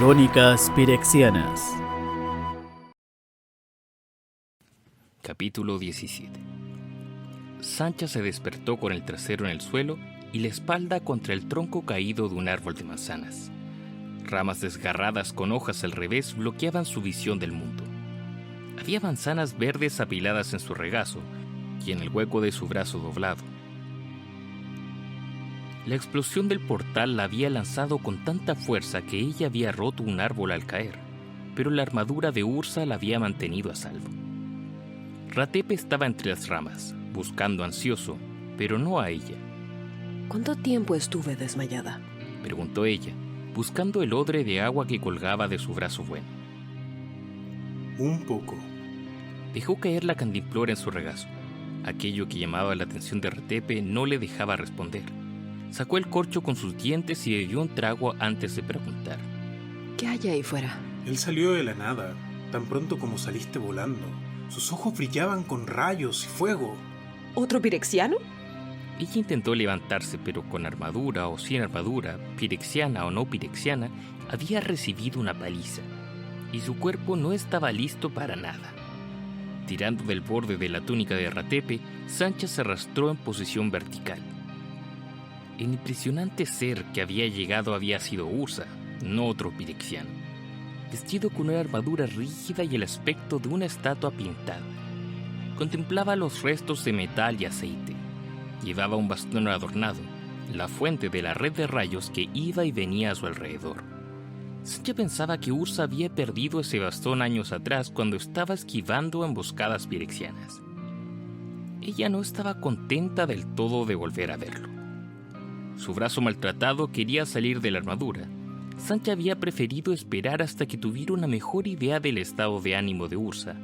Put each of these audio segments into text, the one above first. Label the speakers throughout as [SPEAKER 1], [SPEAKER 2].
[SPEAKER 1] Crónicas Pirexianas.
[SPEAKER 2] Capítulo 17. Sancha se despertó con el trasero en el suelo y la espalda contra el tronco caído de un árbol de manzanas. Ramas desgarradas con hojas al revés bloqueaban su visión del mundo. Había manzanas verdes apiladas en su regazo y en el hueco de su brazo doblado. La explosión del portal la había lanzado con tanta fuerza que ella había roto un árbol al caer, pero la armadura de Ursa la había mantenido a salvo. Ratepe estaba entre las ramas, buscando ansioso, pero no a ella.
[SPEAKER 3] ¿Cuánto tiempo estuve desmayada?,
[SPEAKER 2] preguntó ella, buscando el odre de agua que colgaba de su brazo bueno.
[SPEAKER 4] Un poco.
[SPEAKER 2] Dejó caer la cantimplora en su regazo. Aquello que llamaba la atención de Ratepe no le dejaba responder. Sacó el corcho con sus dientes y bebió un trago antes de preguntar.
[SPEAKER 3] ¿Qué hay ahí fuera?
[SPEAKER 4] Él salió de la nada, tan pronto como saliste volando. Sus ojos brillaban con rayos y fuego.
[SPEAKER 3] ¿Otro pirexiano?
[SPEAKER 2] Ella intentó levantarse, pero con armadura o sin armadura, pirexiana o no pirexiana, había recibido una paliza, y su cuerpo no estaba listo para nada. Tirando del borde de la túnica de Ratepe, Sancha se arrastró en posición vertical. El impresionante ser que había llegado había sido Ursa, no otro pirexiano, vestido con una armadura rígida y el aspecto de una estatua pintada. Contemplaba los restos de metal y aceite. Llevaba un bastón adornado, la fuente de la red de rayos que iba y venía a su alrededor. Sancha pensaba que Ursa había perdido ese bastón años atrás cuando estaba esquivando emboscadas pirexianas. Ella no estaba contenta del todo de volver a verlo. Su brazo maltratado quería salir de la armadura. Sancha había preferido esperar hasta que tuviera una mejor idea del estado de ánimo de Ursa,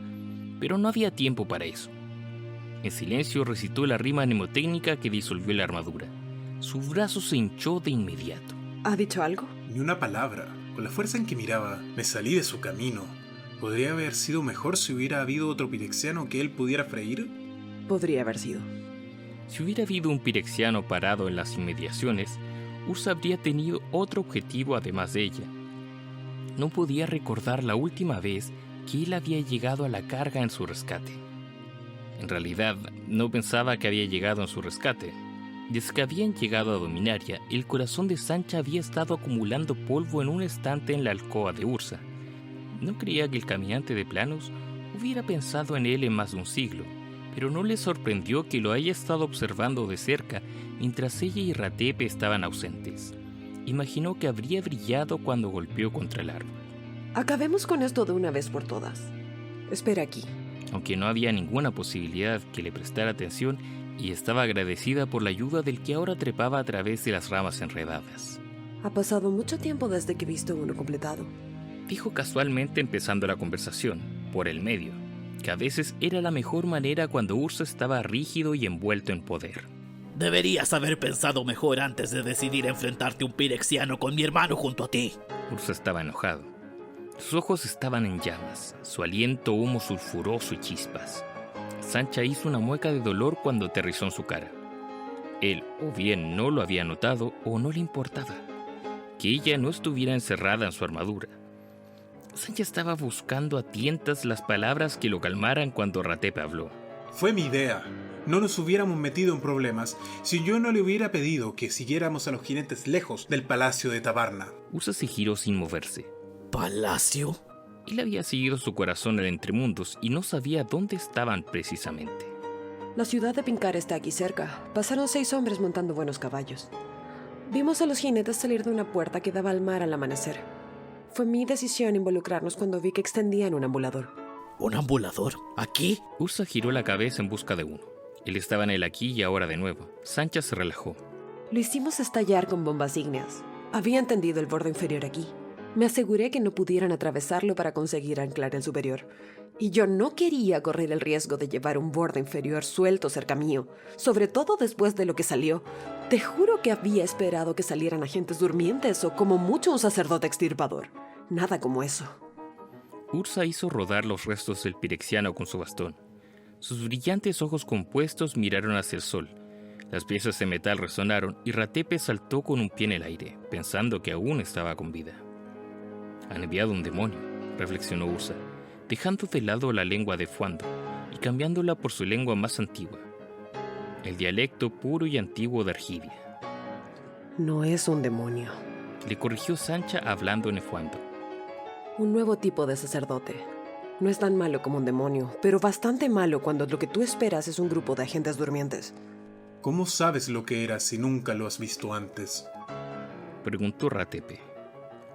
[SPEAKER 2] pero no había tiempo para eso. En silencio recitó la rima mnemotécnica que disolvió la armadura. Su brazo se hinchó de inmediato.
[SPEAKER 3] ¿Ha dicho algo?
[SPEAKER 4] Ni una palabra. Con la fuerza en que miraba, me salí de su camino. ¿Podría haber sido mejor si hubiera habido otro pirexiano que él pudiera freír?
[SPEAKER 3] Podría haber sido.
[SPEAKER 2] Si hubiera habido un pirexiano parado en las inmediaciones, Ursa habría tenido otro objetivo además de ella. No podía recordar la última vez que él había llegado a la carga en su rescate. En realidad, no pensaba que había llegado en su rescate. Desde que habían llegado a Dominaria, el corazón de Sancha había estado acumulando polvo en un estante en la alcoba de Ursa. No creía que el caminante de planos hubiera pensado en él en más de un siglo, pero no le sorprendió que lo haya estado observando de cerca mientras ella y Ratepe estaban ausentes. Imaginó que habría brillado cuando golpeó contra el árbol.
[SPEAKER 3] Acabemos con esto de una vez por todas. Espera aquí.
[SPEAKER 2] Aunque no había ninguna posibilidad que le prestara atención, y estaba agradecida por la ayuda del que ahora trepaba a través de las ramas enredadas.
[SPEAKER 3] Ha pasado mucho tiempo desde que he visto uno completado,
[SPEAKER 2] Dijo casualmente empezando la conversación, por el medio, que a veces era la mejor manera cuando Ursa estaba rígido y envuelto en poder.
[SPEAKER 1] Deberías haber pensado mejor antes de decidir enfrentarte a un pirexiano con mi hermano junto a ti.
[SPEAKER 2] Ursa estaba enojado. Sus ojos estaban en llamas, su aliento humo sulfuroso y chispas. Sancha hizo una mueca de dolor cuando aterrizó en su cara. Él o bien no lo había notado o no le importaba que ella no estuviera encerrada en su armadura. Sancha estaba buscando a tientas las palabras que lo calmaran cuando Ratepe habló.
[SPEAKER 4] Fue mi idea. No nos hubiéramos metido en problemas si yo no le hubiera pedido que siguiéramos a los jinetes lejos del palacio de Tabarna.
[SPEAKER 2] Ursa se giró sin moverse.
[SPEAKER 1] ¿Palacio?
[SPEAKER 2] Él había seguido su corazón al entremundos y no sabía dónde estaban precisamente.
[SPEAKER 3] La ciudad de Pincar está aquí cerca. Pasaron 6 hombres montando buenos caballos. Vimos a los jinetes salir de una puerta que daba al mar al amanecer. Fue mi decisión involucrarnos cuando vi que extendían un ambulador.
[SPEAKER 1] ¿Un ambulador? ¿Aquí?
[SPEAKER 2] Ursa giró la cabeza en busca de uno. Él estaba en el aquí y ahora de nuevo. Sancha se relajó.
[SPEAKER 3] Lo hicimos estallar con bombas ígneas. Habían tendido el borde inferior aquí. Me aseguré que no pudieran atravesarlo para conseguir anclar el superior. Y yo no quería correr el riesgo de llevar un borde inferior suelto cerca mío, sobre todo después de lo que salió. Te juro que había esperado que salieran agentes durmientes o como mucho un sacerdote extirpador. Nada como eso.
[SPEAKER 2] Ursa hizo rodar los restos del pirexiano con su bastón. Sus brillantes ojos compuestos miraron hacia el sol. Las piezas de metal resonaron y Ratepe saltó con un pie en el aire, pensando que aún estaba con vida. Han enviado un demonio, reflexionó Ursa, dejando de lado la lengua de Fuando y cambiándola por su lengua más antigua, el dialecto puro y antiguo de Argidia.
[SPEAKER 3] No es un demonio.
[SPEAKER 2] Le corrigió Sancha hablando en Fuando.
[SPEAKER 3] Un nuevo tipo de sacerdote. No es tan malo como un demonio, pero bastante malo cuando lo que tú esperas es un grupo de agentes durmientes.
[SPEAKER 4] ¿Cómo sabes lo que era si nunca lo has visto antes?
[SPEAKER 2] Preguntó Ratepe.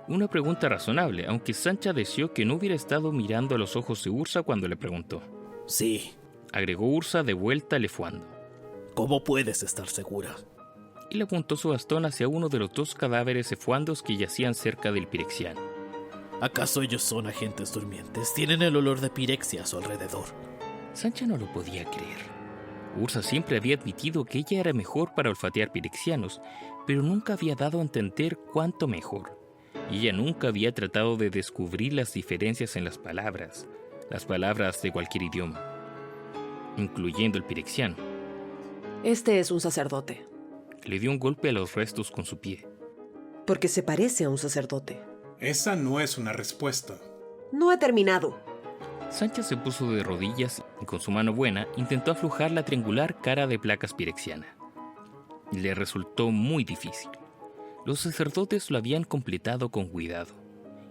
[SPEAKER 2] Una pregunta razonable, aunque Sancha deseó que no hubiera estado mirando a los ojos de Ursa cuando le preguntó.
[SPEAKER 1] Sí.
[SPEAKER 2] Agregó Ursa de vuelta a Lefuando.
[SPEAKER 1] ¿Cómo puedes estar segura?
[SPEAKER 2] Y le apuntó su bastón hacia uno de los 2 cadáveres efuandos que yacían cerca del pirexiano.
[SPEAKER 1] ¿Acaso ellos son agentes durmientes? Tienen el olor de pirexia a su alrededor.
[SPEAKER 2] Sancha no lo podía creer. Ursa siempre había admitido que ella era mejor para olfatear pirexianos, pero nunca había dado a entender cuánto mejor. Y ella nunca había tratado de descubrir las diferencias en las palabras de cualquier idioma, incluyendo el pirexiano.
[SPEAKER 3] Este es un sacerdote.
[SPEAKER 2] Le dio un golpe a los restos con su pie.
[SPEAKER 3] Porque se parece a un sacerdote.
[SPEAKER 4] Esa no es una respuesta.
[SPEAKER 3] No he terminado.
[SPEAKER 2] Sancha se puso de rodillas y con su mano buena intentó aflojar la triangular cara de placas pirexiana. Le resultó muy difícil. Los sacerdotes lo habían completado con cuidado,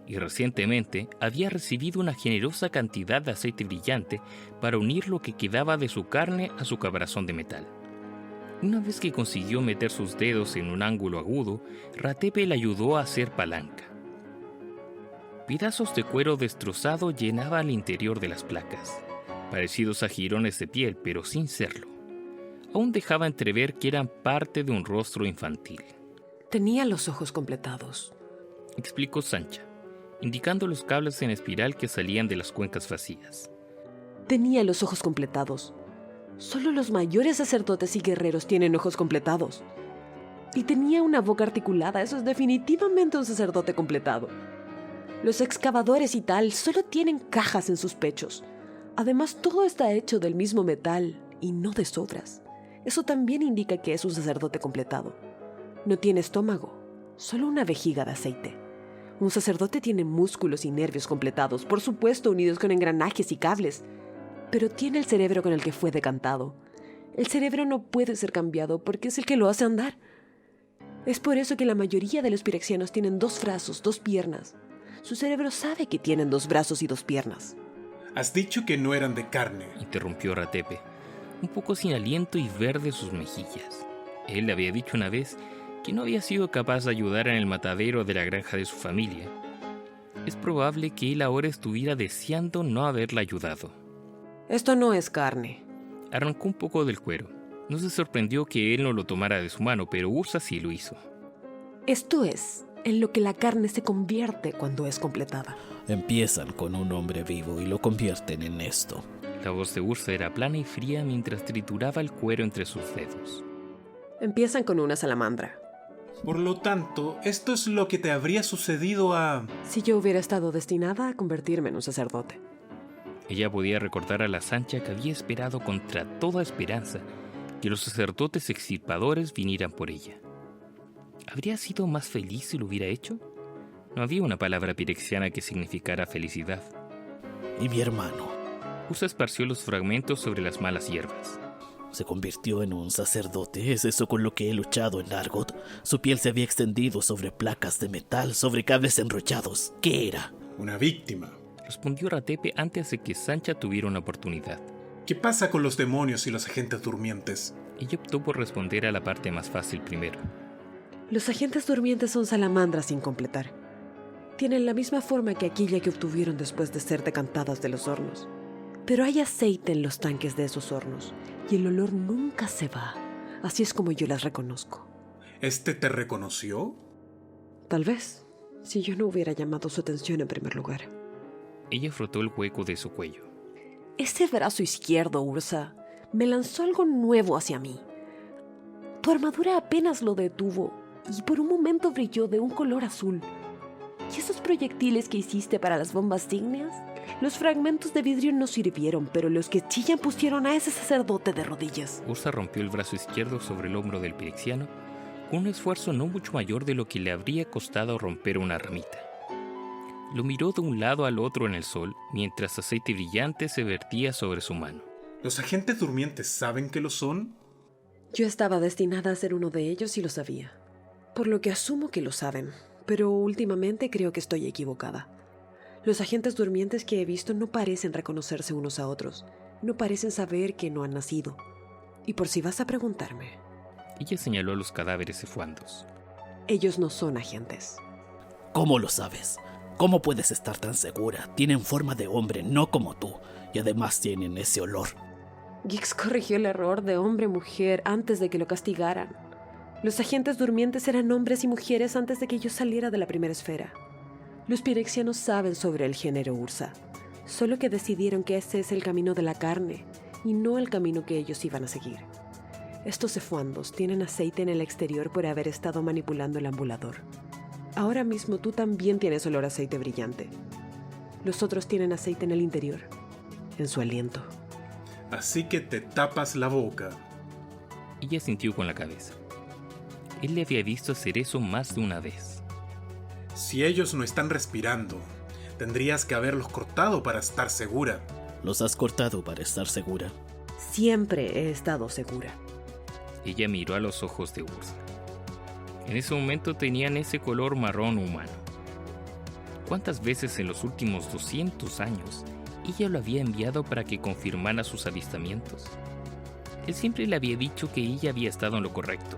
[SPEAKER 2] y recientemente había recibido una generosa cantidad de aceite brillante para unir lo que quedaba de su carne a su caparazón de metal. Una vez que consiguió meter sus dedos en un ángulo agudo, Ratepe le ayudó a hacer palanca. Pedazos de cuero destrozado llenaban el interior de las placas, parecidos a jirones de piel, pero sin serlo. Aún dejaba entrever que eran parte de un rostro infantil.
[SPEAKER 3] Tenía los ojos completados,
[SPEAKER 2] Explicó Sancha, indicando los cables en espiral que salían de las cuencas vacías.
[SPEAKER 3] Tenía los ojos completados. Solo los mayores sacerdotes y guerreros tienen ojos completados. Y tenía una boca articulada. Eso es definitivamente un sacerdote completado. Los excavadores y tal solo tienen cajas en sus pechos. Además, todo está hecho del mismo metal y no de sobras. Eso también indica que es un sacerdote completado. No tiene estómago, solo una vejiga de aceite. Un sacerdote tiene músculos y nervios completados, por supuesto unidos con engranajes y cables, pero tiene el cerebro con el que fue decantado. El cerebro no puede ser cambiado porque es el que lo hace andar. Es por eso que la mayoría de los pirexianos tienen 2 brazos, 2 piernas. Su cerebro sabe que tienen 2 brazos y 2 piernas.
[SPEAKER 4] Has dicho que no eran de carne.
[SPEAKER 2] Interrumpió Ratepe, un poco sin aliento y verde sus mejillas. Él le había dicho una vez que no había sido capaz de ayudar en el matadero de la granja de su familia. Es probable que él ahora estuviera deseando no haberla ayudado.
[SPEAKER 3] Esto no es carne.
[SPEAKER 2] Arrancó un poco del cuero. No se sorprendió que él no lo tomara de su mano, pero Ursa sí lo hizo.
[SPEAKER 3] Esto es en lo que la carne se convierte cuando es completada.
[SPEAKER 1] Empiezan con un hombre vivo y lo convierten en esto.
[SPEAKER 2] La voz de Ursa era plana y fría mientras trituraba el cuero entre sus dedos.
[SPEAKER 3] Empiezan con una salamandra.
[SPEAKER 4] Por lo tanto, esto es lo que te habría sucedido a...
[SPEAKER 3] Si yo hubiera estado destinada a convertirme en un sacerdote.
[SPEAKER 2] Ella podía recordar a la Sancha que había esperado contra toda esperanza que los sacerdotes extirpadores vinieran por ella. ¿Habría sido más feliz si lo hubiera hecho? No había una palabra pirexiana que significara felicidad.
[SPEAKER 1] Y mi hermano
[SPEAKER 2] Ursa esparció los fragmentos sobre las malas hierbas.
[SPEAKER 1] se convirtió en un sacerdote. ¿Es eso con lo que he luchado en Argot? Su piel se había extendido sobre placas de metal, sobre cables enrollados. ¿Qué era?
[SPEAKER 4] Una víctima.
[SPEAKER 2] Respondió Ratepe antes de que Sancha tuviera una oportunidad.
[SPEAKER 4] ¿Qué pasa con los demonios y los agentes durmientes?
[SPEAKER 2] Ella optó por responder a la parte más fácil primero.
[SPEAKER 3] Los agentes durmientes son salamandras sin completar. Tienen la misma forma que aquella que obtuvieron después de ser decantadas de los hornos. Pero hay aceite en los tanques de esos hornos, y el olor nunca se va. Así es como yo las reconozco.
[SPEAKER 4] ¿Este te reconoció?
[SPEAKER 3] Tal vez, si yo no hubiera llamado su atención en primer lugar.
[SPEAKER 2] Ella frotó el hueco de su cuello.
[SPEAKER 3] Ese brazo izquierdo, Ursa, me lanzó algo nuevo hacia mí. Tu armadura apenas lo detuvo, y por un momento brilló de un color azul. ¿Y esos proyectiles que hiciste para las bombas ígneas? Los fragmentos de vidrio no sirvieron, pero los que chillan pusieron a ese sacerdote de rodillas.
[SPEAKER 2] Ursa rompió el brazo izquierdo sobre el hombro del pirexiano con un esfuerzo no mucho mayor de lo que le habría costado romper una ramita. Lo miró de un lado al otro en el sol, mientras aceite brillante se vertía sobre su mano.
[SPEAKER 4] ¿Los agentes durmientes saben que lo son?
[SPEAKER 3] Yo estaba destinada a ser uno de ellos y lo sabía. Por lo que asumo que lo saben, pero últimamente creo que estoy equivocada. Los agentes durmientes que he visto no parecen reconocerse unos a otros. No parecen saber que no han nacido. Y por si vas a preguntarme,
[SPEAKER 2] Ella señaló los cadáveres cefuandos.
[SPEAKER 3] ellos no son agentes.
[SPEAKER 1] ¿Cómo lo sabes? ¿Cómo puedes estar tan segura? Tienen forma de hombre, no como tú. Y además tienen ese olor.
[SPEAKER 3] Gix corrigió el error de hombre-mujer antes de que lo castigaran. Los agentes durmientes eran hombres y mujeres antes de que yo saliera de la primera esfera. Los pirexianos saben sobre el género Ursa, solo que decidieron que ese es el camino de la carne y no el camino que ellos iban a seguir. Estos cefuandos tienen aceite en el exterior por haber estado manipulando el ambulador. Ahora mismo tú también tienes olor a aceite brillante. Los otros tienen aceite en el interior, en su aliento.
[SPEAKER 4] Así que te tapas la boca.
[SPEAKER 2] Ella sintió con la cabeza. Él le había visto hacer eso más de una vez.
[SPEAKER 4] Si ellos no están respirando, tendrías que haberlos cortado para estar segura.
[SPEAKER 1] ¿Los has cortado para estar segura?
[SPEAKER 3] Siempre he estado segura.
[SPEAKER 2] Ella miró a los ojos de Ursa. En ese momento tenían ese color marrón humano. ¿Cuántas veces en los últimos 200 años ella lo había enviado para que confirmara sus avistamientos? Él siempre le había dicho que ella había estado en lo correcto.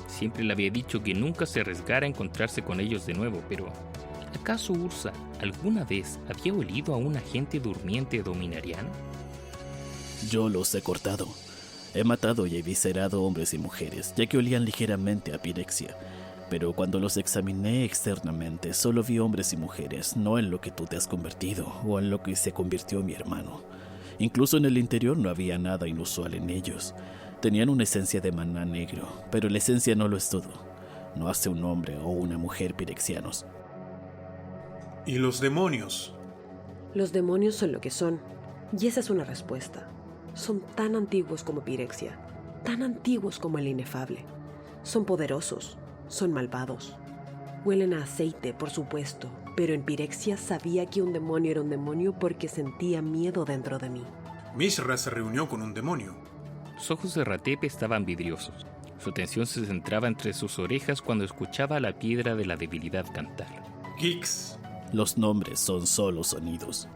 [SPEAKER 2] Siempre le había dicho que nunca se arriesgara a encontrarse con ellos de nuevo, pero ¿acaso Ursa alguna vez había olido a un agente durmiente dominariano?
[SPEAKER 1] Yo los he cortado. He matado y eviscerado hombres y mujeres, ya que olían ligeramente a pirexia. Pero cuando los examiné externamente, solo vi hombres y mujeres, no en lo que tú te has convertido o en lo que se convirtió mi hermano. Incluso en el interior no había nada inusual en ellos. Tenían una esencia de maná negro, pero la esencia no lo es todo. No hace un hombre o una mujer pirexianos.
[SPEAKER 4] ¿Y los demonios?
[SPEAKER 3] Los demonios son lo que son, y esa es una respuesta. Son tan antiguos como Pirexia, tan antiguos como el inefable. Son poderosos, son malvados. Huelen a aceite, por supuesto, pero en Pirexia sabía que un demonio era un demonio porque sentía miedo dentro de mí.
[SPEAKER 4] Mishra se reunió con un demonio.
[SPEAKER 2] Los ojos de Ratepe estaban vidriosos. Su atención se centraba entre sus orejas cuando escuchaba a la piedra de la debilidad cantar.
[SPEAKER 4] Gix.
[SPEAKER 1] Los nombres son solo sonidos.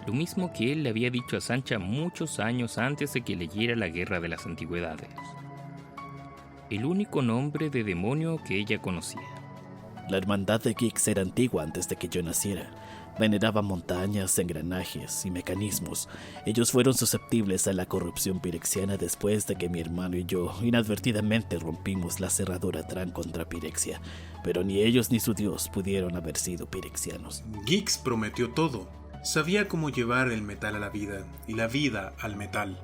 [SPEAKER 2] Lo mismo que él le había dicho a Sancha muchos años antes de que leyera La Guerra de las Antigüedades. El único nombre de demonio que ella conocía.
[SPEAKER 1] La hermandad de Gix era antigua antes de que yo naciera. Veneraba montañas, engranajes y mecanismos. Ellos fueron susceptibles a la corrupción pirexiana después de que mi hermano y yo inadvertidamente rompimos la cerradura Tran contra Pirexia. Pero ni ellos ni su dios pudieron haber sido pirexianos.
[SPEAKER 4] Gix prometió todo. Sabía cómo llevar el metal a la vida y la vida al metal.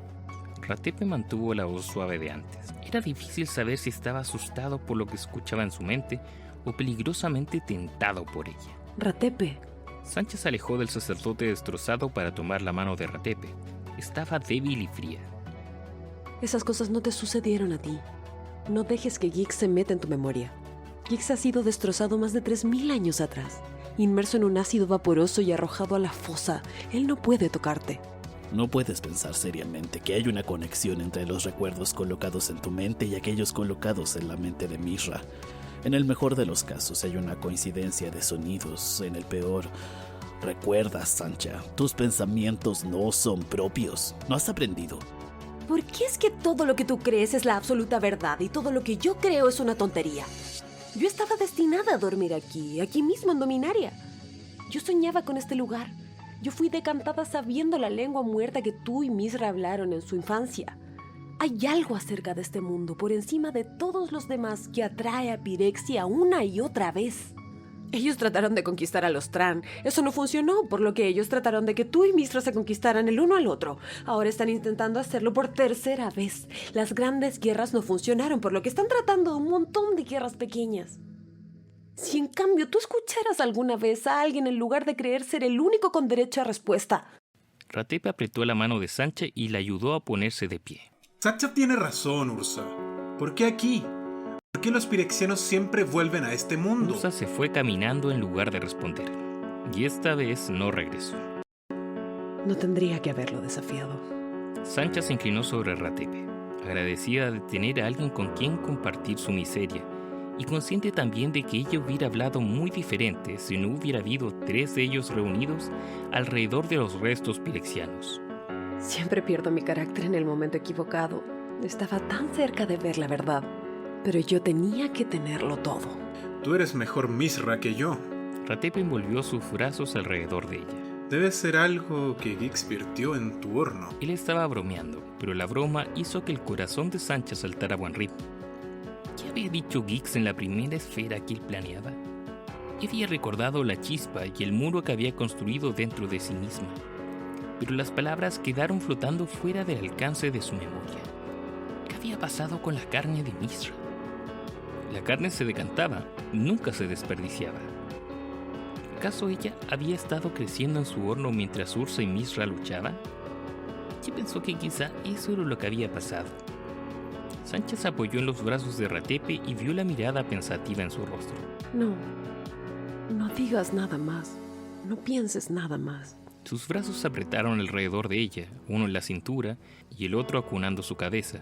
[SPEAKER 2] Ratepe mantuvo la voz suave de antes. Era difícil saber si estaba asustado por lo que escuchaba en su mente o peligrosamente tentado por ella.
[SPEAKER 3] Ratepe.
[SPEAKER 2] Sancha se alejó del sacerdote destrozado para tomar la mano de Ratepe. Estaba débil y fría.
[SPEAKER 3] Esas cosas no te sucedieron a ti. No dejes que Gix se meta en tu memoria. Gix ha sido destrozado más de 3000 años atrás, inmerso en un ácido vaporoso y arrojado a la fosa. Él no puede tocarte.
[SPEAKER 1] No puedes pensar seriamente que hay una conexión entre los recuerdos colocados en tu mente y aquellos colocados en la mente de Mishra. En el mejor de los casos hay una coincidencia de sonidos, en el peor. Recuerda, Sancha, tus pensamientos no son propios. ¿No has aprendido?
[SPEAKER 3] ¿Por qué es que todo lo que tú crees es la absoluta verdad y todo lo que yo creo es una tontería? Yo estaba destinada a dormir aquí mismo en Dominaria. Yo soñaba con este lugar. Yo fui decantada sabiendo la lengua muerta que tú y Mishra hablaron en su infancia. Hay algo acerca de este mundo, por encima de todos los demás, que atrae a Pirexia una y otra vez. Ellos trataron de conquistar a los Tran. Eso no funcionó, por lo que ellos trataron de que tú y Mishra se conquistaran el uno al otro. Ahora están intentando hacerlo por tercera vez. Las grandes guerras no funcionaron, por lo que están tratando de un montón de guerras pequeñas. Si en cambio tú escucharas alguna vez a alguien en lugar de creer ser el único con derecho a respuesta.
[SPEAKER 2] Ratepe apretó la mano de Sancha y la ayudó a ponerse de pie.
[SPEAKER 4] Sancha tiene razón, Ursa. ¿Por qué aquí? ¿Por qué los pirexianos siempre vuelven a este mundo?
[SPEAKER 2] Ursa se fue caminando en lugar de responder. y esta vez no regresó.
[SPEAKER 3] No tendría que haberlo desafiado.
[SPEAKER 2] Sancha se inclinó sobre Ratepe, agradecida de tener a alguien con quien compartir su miseria, y consciente también de que ella hubiera hablado muy diferente si no hubiera habido 3 de ellos reunidos alrededor de los restos pirexianos.
[SPEAKER 3] Siempre pierdo mi carácter en el momento equivocado. Estaba tan cerca de ver la verdad, pero yo tenía que tenerlo todo.
[SPEAKER 4] Tú eres mejor Misra que yo.
[SPEAKER 2] Ratepe envolvió sus brazos alrededor de ella.
[SPEAKER 4] Debe ser algo que Gix virtió en tu horno.
[SPEAKER 2] Él estaba bromeando, pero la broma hizo que el corazón de Sancha saltara a buen ritmo. ¿Qué había dicho Gix en la primera esfera que él planeaba? Ya había recordado la chispa y el muro que había construido dentro de sí misma, pero las palabras quedaron flotando fuera del alcance de su memoria. ¿Qué había pasado con la carne de Misra? La carne se decantaba, nunca se desperdiciaba. ¿Acaso ella había estado creciendo en su horno mientras Ursa y Misra luchaban? Ella pensó que quizá eso era lo que había pasado. Sancha se apoyó en los brazos de Ratepe y vio la mirada pensativa en su rostro.
[SPEAKER 3] No digas nada más. No pienses nada más.
[SPEAKER 2] Sus brazos se apretaron alrededor de ella, uno en la cintura y el otro acunando su cabeza.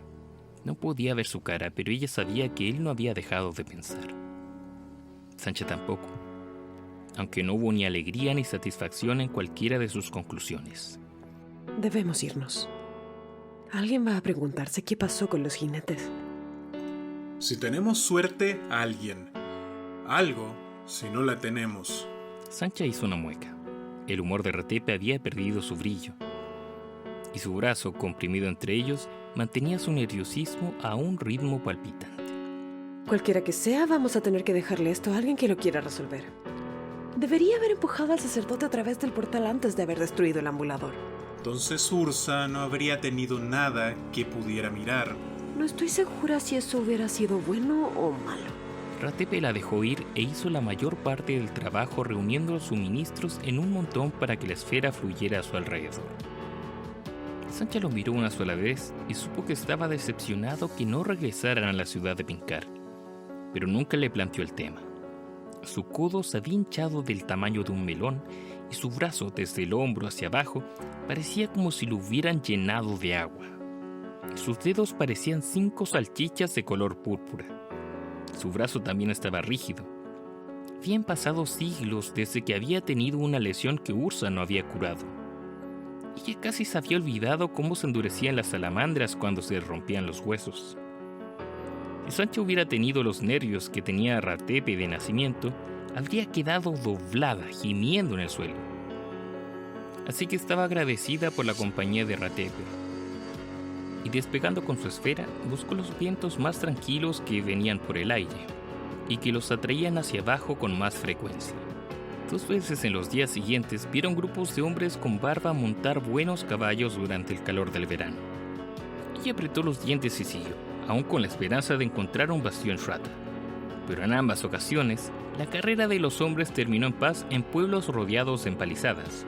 [SPEAKER 2] No podía ver su cara, pero ella sabía que él no había dejado de pensar. Sancha tampoco, aunque no hubo ni alegría ni satisfacción en cualquiera de sus conclusiones.
[SPEAKER 3] Debemos irnos. Alguien va a preguntarse qué pasó con los jinetes.
[SPEAKER 4] Si tenemos suerte, alguien. Algo, si no la tenemos.
[SPEAKER 2] Sancha hizo una mueca. El humor de Ratepe había perdido su brillo, y su brazo, comprimido entre ellos, mantenía su nerviosismo a un ritmo palpitante.
[SPEAKER 3] Cualquiera que sea, vamos a tener que dejarle esto a alguien que lo quiera resolver. Debería haber empujado al sacerdote a través del portal antes de haber destruido el ambulador.
[SPEAKER 4] Entonces Ursa no habría tenido nada que pudiera mirar.
[SPEAKER 3] No estoy segura si eso hubiera sido bueno o malo.
[SPEAKER 2] Ratepe la dejó ir e hizo la mayor parte del trabajo reuniendo los suministros en un montón para que la esfera fluyera a su alrededor. Sancha lo miró una sola vez y supo que estaba decepcionado que no regresaran a la ciudad de Pincar, pero nunca le planteó el tema. Su codo se había hinchado del tamaño de un melón y su brazo, desde el hombro hacia abajo, parecía como si lo hubieran llenado de agua. Sus dedos parecían 5 salchichas de color púrpura. Su brazo también estaba rígido. Habían pasado siglos desde que había tenido una lesión que Ursa no había curado. Ella casi se había olvidado cómo se endurecían las salamandras cuando se rompían los huesos. Si Sancha hubiera tenido los nervios que tenía Ratepe de nacimiento, habría quedado doblada, gimiendo en el suelo. Así que estaba agradecida por la compañía de Ratepe. Y despegando con su esfera, buscó los vientos más tranquilos que venían por el aire, y que los atraían hacia abajo con más frecuencia. 2 veces en los días siguientes vieron grupos de hombres con barba montar buenos caballos durante el calor del verano. Ella apretó los dientes y siguió, aún con la esperanza de encontrar un bastión Shrata. Pero en ambas ocasiones, la carrera de los hombres terminó en paz en pueblos rodeados de empalizadas.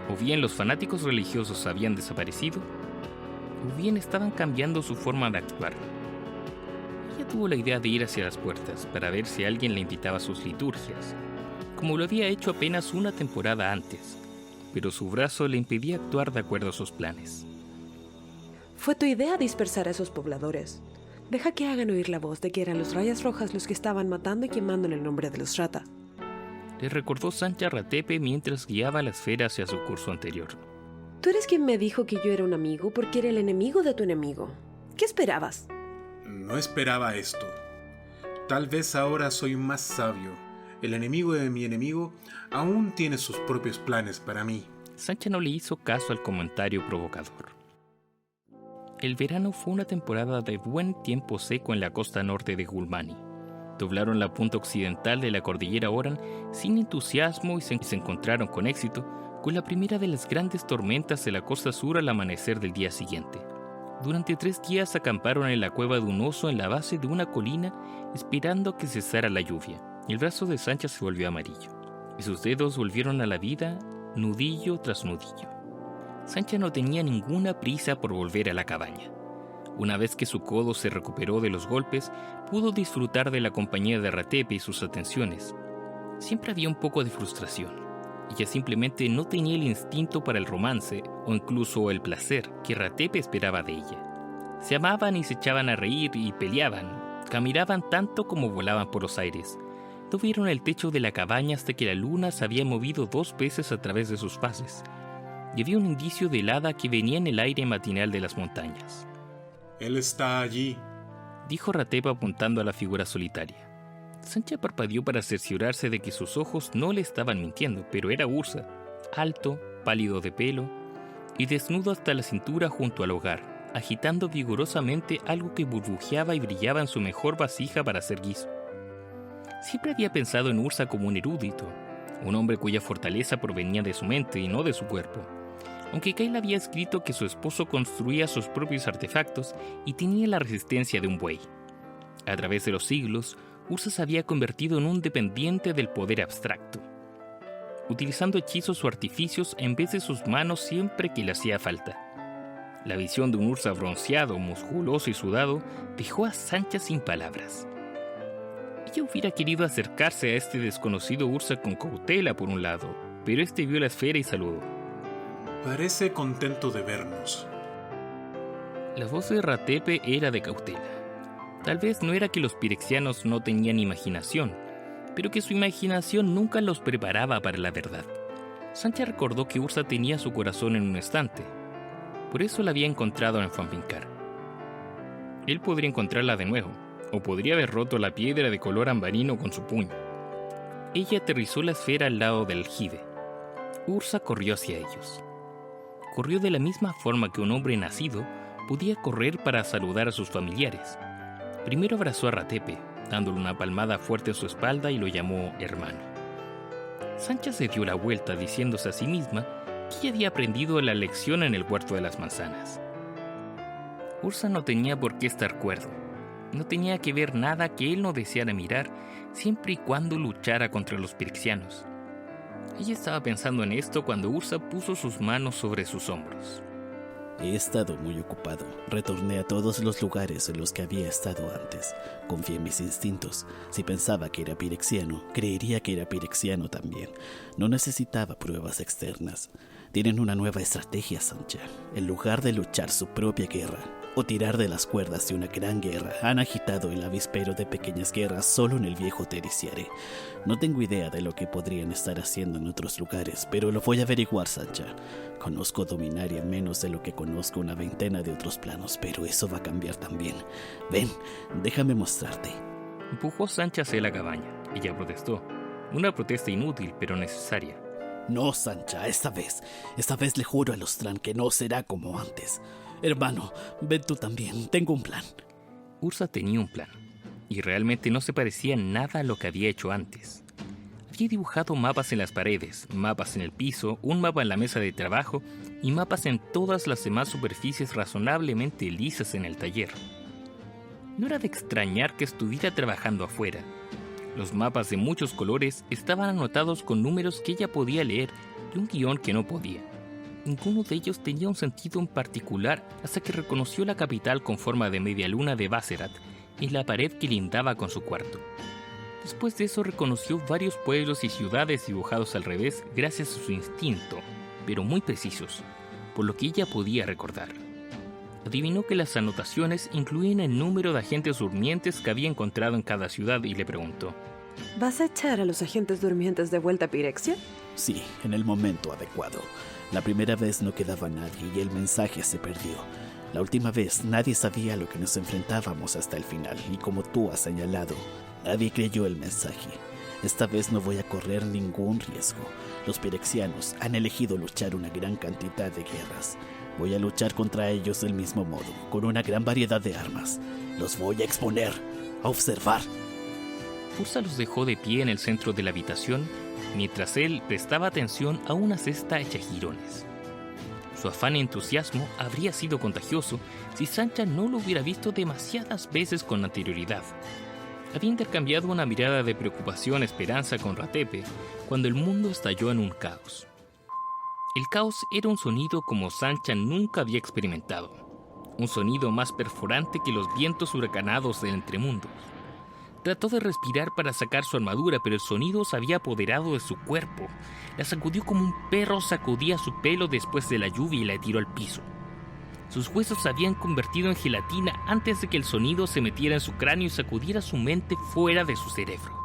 [SPEAKER 2] O bien los fanáticos religiosos habían desaparecido, o bien estaban cambiando su forma de actuar. Ella tuvo la idea de ir hacia las puertas para ver si alguien le invitaba a sus liturgias, como lo había hecho apenas una temporada antes, pero su brazo le impedía actuar de acuerdo a sus planes.
[SPEAKER 3] Fue tu idea dispersar a esos pobladores. Deja que hagan oír la voz de que eran los Rayas Rojas los que estaban matando y quemando en el nombre de los Shrata.
[SPEAKER 2] Le recordó Sancha a Ratepe mientras guiaba la esfera hacia su curso anterior.
[SPEAKER 3] Tú eres quien me dijo que yo era un amigo porque era el enemigo de tu enemigo. ¿Qué esperabas?
[SPEAKER 4] No esperaba esto. Tal vez ahora soy más sabio. El enemigo de mi enemigo aún tiene sus propios planes para mí.
[SPEAKER 2] Sancha no le hizo caso al comentario provocador. El verano fue una temporada de buen tiempo seco en la costa norte de Gulmani. Doblaron la punta occidental de la cordillera Oran sin entusiasmo y se encontraron con éxito con la primera de las grandes tormentas de la costa sur al amanecer del día siguiente. Durante 3 días acamparon en la cueva de un oso en la base de una colina esperando que cesara la lluvia. El brazo de Sancha se volvió amarillo y sus dedos volvieron a la vida nudillo tras nudillo. Sancha no tenía ninguna prisa por volver a la cabaña. Una vez que su codo se recuperó de los golpes, pudo disfrutar de la compañía de Ratepe y sus atenciones. Siempre había un poco de frustración. Ella simplemente no tenía el instinto para el romance o incluso el placer que Ratepe esperaba de ella. Se amaban y se echaban a reír y peleaban. Caminaban tanto como volaban por los aires. No vieron el techo de la cabaña hasta que la luna se había movido 2 veces a través de sus fases. Y había un indicio de helada que venía en el aire matinal de las montañas.
[SPEAKER 4] Él está allí,
[SPEAKER 2] Dijo Ratepe apuntando a la figura solitaria. Sancha parpadeó para cerciorarse de que sus ojos no le estaban mintiendo, pero era Ursa, alto, pálido de pelo y desnudo hasta la cintura junto al hogar, agitando vigorosamente algo que burbujeaba y brillaba en su mejor vasija para hacer guiso. Siempre había pensado en Ursa como un erudito, un hombre cuya fortaleza provenía de su mente y no de su cuerpo. Aunque Kyle había escrito que su esposo construía sus propios artefactos y tenía la resistencia de un buey. A través de los siglos, Ursa se había convertido en un dependiente del poder abstracto, utilizando hechizos o artificios en vez de sus manos siempre que le hacía falta. La visión de un Ursa bronceado, musculoso y sudado dejó a Sancha sin palabras. Ella hubiera querido acercarse a este desconocido Ursa con cautela por un lado, pero este vio la esfera y saludó.
[SPEAKER 4] Parece contento de vernos.
[SPEAKER 2] La voz de Ratepe era de cautela. Tal vez no era que los pirexianos no tenían imaginación, pero que su imaginación nunca los preparaba para la verdad. Sancha recordó que Ursa tenía su corazón en un estante. Por eso la había encontrado en Fanvincar. Él podría encontrarla de nuevo, o podría haber roto la piedra de color ambarino con su puño. Ella aterrizó la esfera al lado del aljibe. Ursa corrió hacia ellos. Corrió de la misma forma que un hombre nacido podía correr para saludar a sus familiares. Primero abrazó a Ratepe, dándole una palmada fuerte en su espalda y lo llamó hermano. Sancha se dio la vuelta diciéndose a sí misma que ella había aprendido la lección en el huerto de las manzanas. Ursa no tenía por qué estar cuerdo. No tenía que ver nada que él no deseara mirar, siempre y cuando luchara contra los pirexianos. Ella estaba pensando en esto cuando Ursa puso sus manos sobre sus hombros.
[SPEAKER 1] He estado muy ocupado. Retorné a todos los lugares en los que había estado antes. Confié en mis instintos. Si pensaba que era pirexiano, creería que era pirexiano también. No necesitaba pruebas externas. Tienen una nueva estrategia, Sancha. En lugar de luchar su propia guerra o tirar de las cuerdas de una gran guerra, han agitado el avispero de pequeñas guerras solo en el viejo Tericiare. No tengo idea de lo que podrían estar haciendo en otros lugares, pero lo voy a averiguar, Sancha. Conozco Dominaria menos de lo que conozco una veintena de otros planos, pero eso va a cambiar también. Ven, déjame mostrarte.
[SPEAKER 2] Empujó Sancha hacia la cabaña. Ella protestó. Una protesta inútil, pero necesaria.
[SPEAKER 1] No, Sancha, esta vez le juro a los Tran que no será como antes. Hermano, ven tú también, tengo un plan.
[SPEAKER 2] Ursa tenía un plan, y realmente no se parecía nada a lo que había hecho antes. Había dibujado mapas en las paredes, mapas en el piso, un mapa en la mesa de trabajo y mapas en todas las demás superficies razonablemente lisas en el taller. No era de extrañar que estuviera trabajando afuera. Los mapas de muchos colores estaban anotados con números que ella podía leer y un guión que no podía. Ninguno de ellos tenía un sentido en particular hasta que reconoció la capital con forma de media luna de Basserat en la pared que lindaba con su cuarto. Después de eso reconoció varios pueblos y ciudades dibujados al revés gracias a su instinto, pero muy precisos, por lo que ella podía recordar. Adivinó que las anotaciones incluían el número de agentes durmientes que había encontrado en cada ciudad y le preguntó:
[SPEAKER 3] ¿Vas a echar a los agentes durmientes de vuelta a Pirexia?
[SPEAKER 1] Sí, en el momento adecuado. La primera vez no quedaba nadie y el mensaje se perdió. La última vez nadie sabía a lo que nos enfrentábamos hasta el final y como tú has señalado, nadie creyó el mensaje. Esta vez no voy a correr ningún riesgo. Los pirexianos han elegido luchar una gran cantidad de guerras. Voy a luchar contra ellos del mismo modo, con una gran variedad de armas. Los voy a exponer, a observar.
[SPEAKER 2] Ursa los dejó de pie en el centro de la habitación, mientras él prestaba atención a una cesta hecha jirones. Su afán y entusiasmo habría sido contagioso si Sancha no lo hubiera visto demasiadas veces con anterioridad. Había intercambiado una mirada de preocupación, esperanza con Ratepe cuando el mundo estalló en un caos. El caos era un sonido como Sancha nunca había experimentado, un sonido más perforante que los vientos huracanados del entremundo. Trató de respirar para sacar su armadura, pero el sonido se había apoderado de su cuerpo. La sacudió como un perro sacudía su pelo después de la lluvia y la tiró al piso. Sus huesos se habían convertido en gelatina antes de que el sonido se metiera en su cráneo y sacudiera su mente fuera de su cerebro.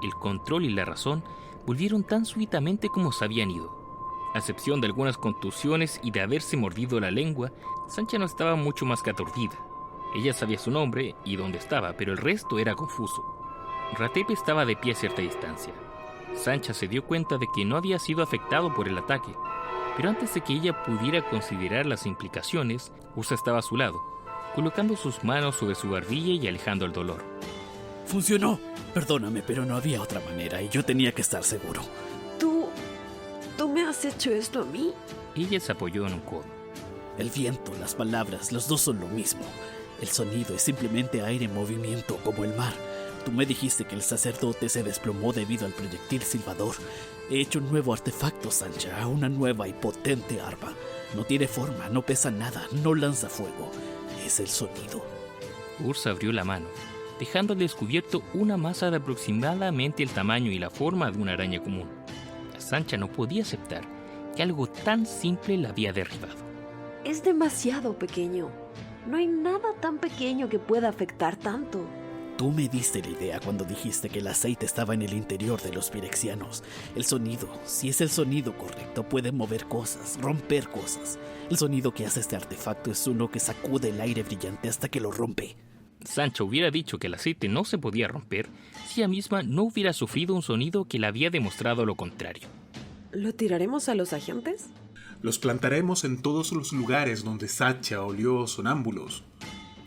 [SPEAKER 2] El control y la razón volvieron tan súbitamente como se habían ido. A excepción de algunas contusiones y de haberse mordido la lengua, Sancha no estaba mucho más que aturdida. Ella sabía su nombre y dónde estaba, pero el resto era confuso. Ratepe estaba de pie a cierta distancia. Sancha se dio cuenta de que no había sido afectado por el ataque, pero antes de que ella pudiera considerar las implicaciones, Ursa estaba a su lado, colocando sus manos sobre su barbilla y alejando el dolor.
[SPEAKER 1] Funcionó. Perdóname, pero no había otra manera y yo tenía que estar seguro.
[SPEAKER 3] ¿Tú me has hecho esto a mí?
[SPEAKER 2] Ella se apoyó en un codo.
[SPEAKER 1] El viento, las palabras, los dos son lo mismo. El sonido es simplemente aire en movimiento, como el mar. Tú me dijiste que el sacerdote se desplomó debido al proyectil silbador. He hecho un nuevo artefacto, Sancha, una nueva y potente arma. No tiene forma, no pesa nada, no lanza fuego. Es el sonido.
[SPEAKER 2] Ursa abrió la mano, dejando al descubierto una masa de aproximadamente el tamaño y la forma de una araña común. Sancha no podía aceptar que algo tan simple la había derribado.
[SPEAKER 3] Es demasiado pequeño. No hay nada tan pequeño que pueda afectar tanto.
[SPEAKER 1] Tú me diste la idea cuando dijiste que el aceite estaba en el interior de los pirexianos. El sonido, si es el sonido correcto, puede mover cosas, romper cosas. El sonido que hace este artefacto es uno que sacude el aire brillante hasta que lo rompe.
[SPEAKER 2] Sancha hubiera dicho que el aceite no se podía romper si ella misma no hubiera sufrido un sonido que le había demostrado lo contrario.
[SPEAKER 3] ¿Lo tiraremos a los agentes?
[SPEAKER 4] Los plantaremos en todos los lugares donde Sancha olió sonámbulos,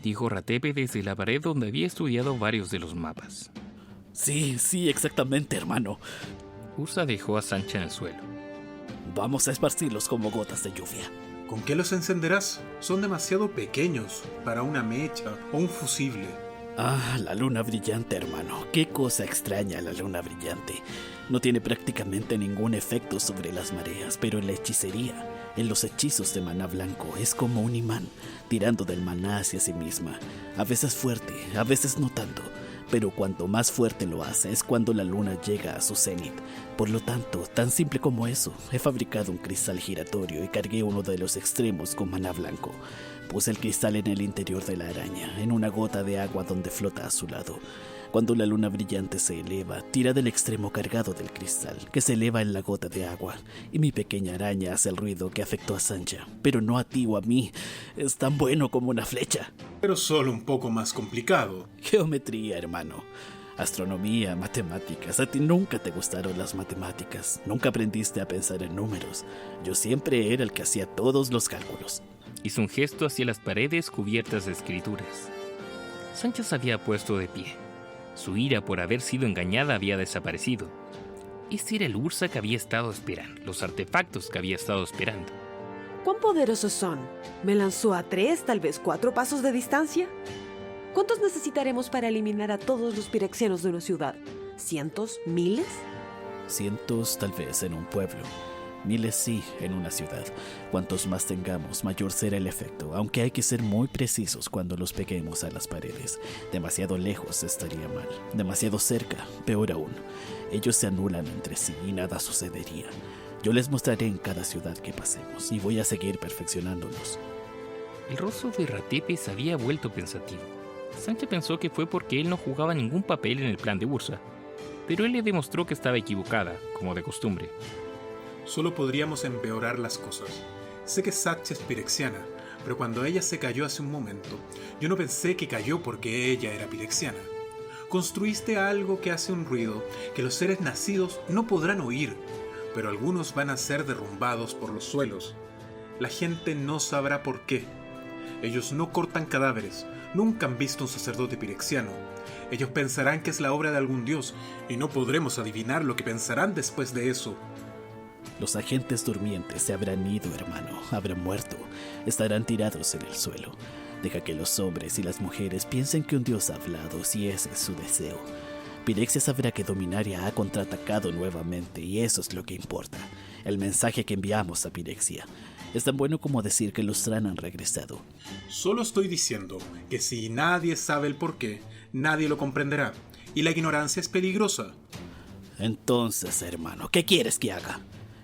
[SPEAKER 2] dijo Ratepe desde la pared donde había estudiado varios de los mapas.
[SPEAKER 1] Sí, exactamente, hermano.
[SPEAKER 2] Ursa dejó a Sancha en el suelo.
[SPEAKER 1] Vamos a esparcirlos como gotas de lluvia.
[SPEAKER 4] ¿Con qué los encenderás? Son demasiado pequeños para una mecha o un fusible.
[SPEAKER 1] Ah, la luna brillante, hermano. Qué cosa extraña la luna brillante. No tiene prácticamente ningún efecto sobre las mareas, pero en la hechicería, en los hechizos de maná blanco, es como un imán, tirando del maná hacia sí misma. A veces fuerte, a veces no tanto, pero cuanto más fuerte lo hace es cuando la luna llega a su cenit. Por lo tanto, tan simple como eso, he fabricado un cristal giratorio y cargué uno de los extremos con maná blanco. Puse el cristal en el interior de la araña, en una gota de agua donde flota a su lado. Cuando la luna brillante se eleva, tira del extremo cargado del cristal, que se eleva en la gota de agua, y mi pequeña araña hace el ruido que afectó a Sancha, pero no a ti o a mí. Es tan bueno como una flecha.
[SPEAKER 4] Pero solo un poco más complicado.
[SPEAKER 1] Geometría, hermano. Astronomía, matemáticas. A ti nunca te gustaron las matemáticas. Nunca aprendiste a pensar en números. Yo siempre era el que hacía todos los cálculos.
[SPEAKER 2] Hizo un gesto hacia las paredes cubiertas de escrituras. Sancha se había puesto de pie. Su ira por haber sido engañada había desaparecido. Ese era el Ursa que había estado esperando, los artefactos que había estado esperando.
[SPEAKER 3] ¿Cuán poderosos son? ¿Me lanzó a 3, tal vez 4 pasos de distancia? ¿Cuántos necesitaremos para eliminar a todos los pirexianos de una ciudad? ¿Cientos? ¿Miles?
[SPEAKER 1] Cientos tal vez en un pueblo. Miles sí en una ciudad. Cuantos más tengamos, mayor será el efecto, aunque hay que ser muy precisos cuando los peguemos a las paredes. Demasiado lejos estaría mal, demasiado cerca, peor aún. Ellos se anulan entre sí y nada sucedería. Yo les mostraré en cada ciudad que pasemos y voy a seguir perfeccionándolos.
[SPEAKER 2] El rostro de Ratepe se había vuelto pensativo. Sancha pensó que fue porque él no jugaba ningún papel en el plan de Ursa, pero él le demostró que estaba equivocada, como de costumbre.
[SPEAKER 4] Solo podríamos empeorar las cosas. Sé que Sancha es pirexiana, pero cuando ella se cayó hace un momento, yo no pensé que cayó porque ella era pirexiana. Construiste algo que hace un ruido que los seres nacidos no podrán oír, pero algunos van a ser derrumbados por los suelos. La gente no sabrá por qué. Ellos no cortan cadáveres, nunca han visto un sacerdote pirexiano. Ellos pensarán que es la obra de algún dios y no podremos adivinar lo que pensarán después de eso.
[SPEAKER 1] Los agentes durmientes se habrán ido, hermano, habrán muerto, estarán tirados en el suelo. Deja que los hombres y las mujeres piensen que un dios ha hablado, si ese es su deseo. Pirexia sabrá que Dominaria ha contraatacado nuevamente y eso es lo que importa. El mensaje que enviamos a Pirexia es tan bueno como decir que los Thran han regresado.
[SPEAKER 4] Solo estoy diciendo que si nadie sabe el porqué, nadie lo comprenderá. y la ignorancia es peligrosa.
[SPEAKER 1] Entonces, hermano, ¿qué quieres que haga?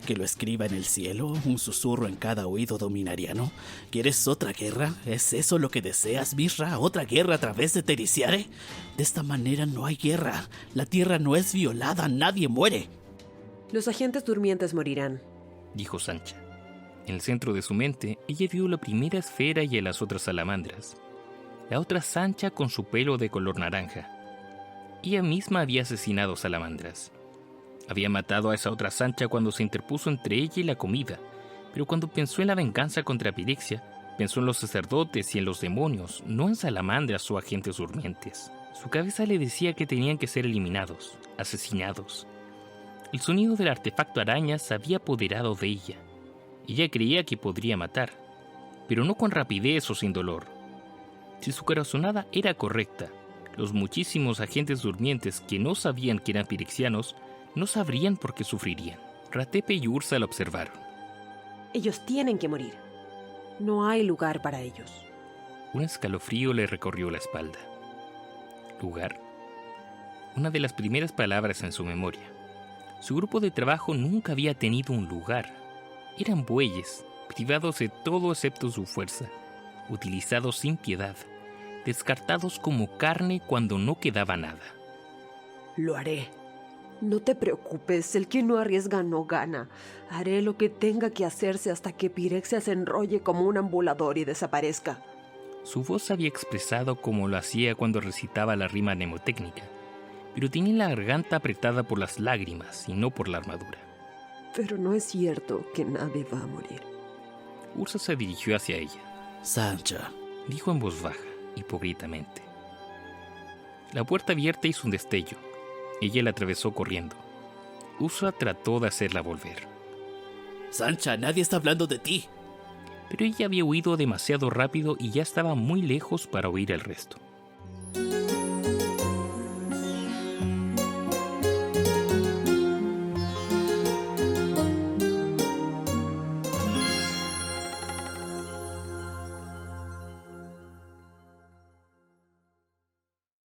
[SPEAKER 1] ¿Que lo escriba en el cielo? ¿Un susurro en cada oído dominariano? ¿Quieres otra guerra? ¿Es eso lo que deseas, Mishra? ¿Otra guerra a través de Tericiare? De esta manera no hay guerra. La tierra no es violada, nadie muere.
[SPEAKER 3] Los agentes durmientes morirán,
[SPEAKER 2] dijo Sancha. En el centro de su mente, ella vio la primera esfera y a las otras salamandras. La otra Sancha con su pelo de color naranja. Ella misma había asesinado salamandras. Había matado a esa otra Sancha cuando se interpuso entre ella y la comida, pero cuando pensó en la venganza contra Pirexia, pensó en los sacerdotes y en los demonios, no en salamandras o agentes durmientes. Su cabeza le decía que tenían que ser eliminados, asesinados. El sonido del artefacto araña se había apoderado de ella. Ella creía que podría matar, pero no con rapidez o sin dolor. Si su corazonada era correcta, los muchísimos agentes durmientes que no sabían que eran pirexianos no sabrían por qué sufrirían. Ratepe y Ursa la observaron.
[SPEAKER 3] Ellos tienen que morir. No hay lugar para ellos.
[SPEAKER 2] Un escalofrío le recorrió la espalda. ¿Lugar? Una de las primeras palabras en su memoria. Su grupo de trabajo nunca había tenido un lugar. Eran bueyes, privados de todo excepto su fuerza, utilizados sin piedad, descartados como carne cuando no quedaba nada.
[SPEAKER 3] Lo haré. No te preocupes, el que no arriesga no gana. Haré lo que tenga que hacerse hasta que Pirexia se enrolle como un ambulador y desaparezca.
[SPEAKER 2] Su voz había expresado como lo hacía cuando recitaba la rima mnemotécnica, pero tenía la garganta apretada por las lágrimas y no por la armadura.
[SPEAKER 3] Pero no es cierto que nadie va a morir.
[SPEAKER 2] Ursa se dirigió hacia ella.
[SPEAKER 1] Sancha,
[SPEAKER 2] dijo en voz baja, hipócritamente. La puerta abierta hizo un destello. Ella la atravesó corriendo. Ursa trató de hacerla volver.
[SPEAKER 1] Sancha, nadie está hablando de ti.
[SPEAKER 2] Pero ella había huido demasiado rápido y ya estaba muy lejos para oír el resto.